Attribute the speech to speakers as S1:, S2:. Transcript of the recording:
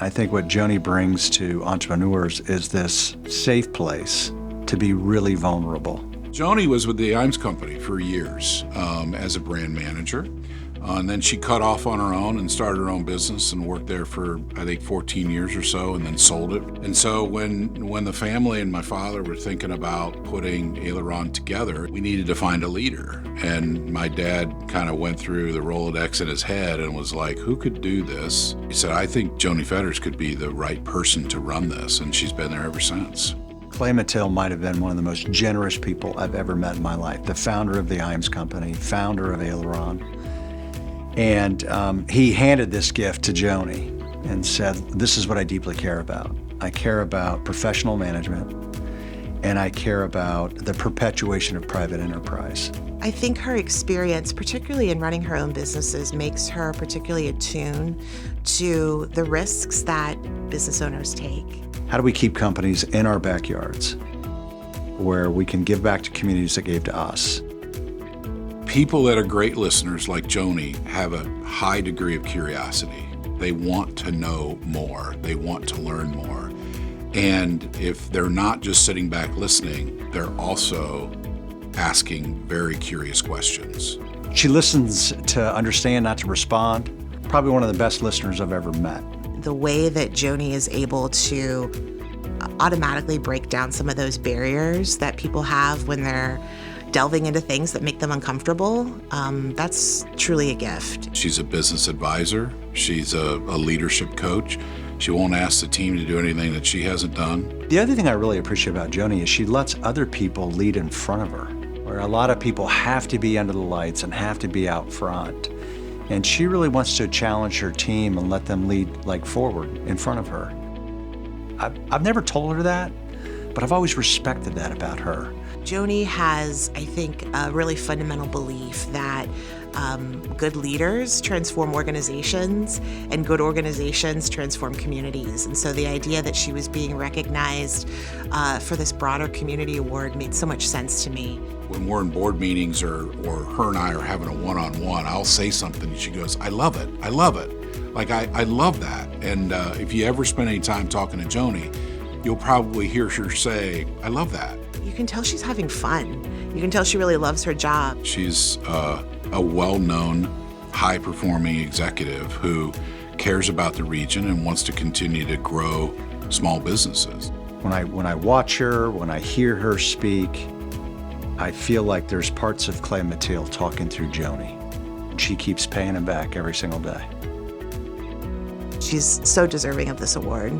S1: I think what Joni brings to entrepreneurs is this safe place to be really vulnerable.
S2: Joni was with the Imes Company for years as a brand manager. And then she cut off on her own and started her own business and worked there for, I think, 14 years or so, and then sold it. And so when the family and my father were thinking about putting Aileron together, we needed to find a leader. And my dad kind of went through the Rolodex in his head and was like, who could do this? He said, I think Joni Fetters could be the right person to run this, and she's been there ever since.
S1: Clay Mattil might have been one of the most generous people I've ever met in my life, the founder of the Imes Company, founder of Aileron. And he handed this gift to Joni and said, this is what I deeply care about. I care about professional management, and I care about the perpetuation of private enterprise.
S3: I think her experience, particularly in running her own businesses, makes her particularly attuned to the risks that business owners take.
S1: How do we keep companies in our backyards where we can give back to communities that gave to us?
S2: People that are great listeners like Joni have a high degree of curiosity. They want to know more. They want to learn more. And if they're not just sitting back listening, they're also asking very curious questions.
S1: She listens to understand, not to respond. Probably one of the best listeners I've ever met.
S3: The way that Joni is able to automatically break down some of those barriers that people have when they're delving into things that make them uncomfortable, that's truly a gift.
S2: She's a business advisor. She's a leadership coach. She won't ask the team to do anything that she hasn't done.
S1: The other thing I really appreciate about Joni is she lets other people lead in front of her, where a lot of people have to be under the lights and have to be out front. And she really wants to challenge her team and let them lead forward in front of her. I've never told her that, but I've always respected that about her.
S3: Joni has, I think, a really fundamental belief that good leaders transform organizations and good organizations transform communities. And so the idea that she was being recognized for this broader community award made so much sense to me.
S2: When we're in board meetings or her and I are having a one-on-one, I'll say something and she goes, I love it, I love it. I love that. And if you ever spend any time talking to Joni, you'll probably hear her say, I love that.
S3: You can tell she's having fun. You can tell she really loves her job.
S2: She's a well-known, high-performing executive who cares about the region and wants to continue to grow small businesses.
S1: When I watch her, when I hear her speak, I feel like there's parts of Clay Mattil talking through Joni. She keeps paying him back every single day.
S3: She's so deserving of this award.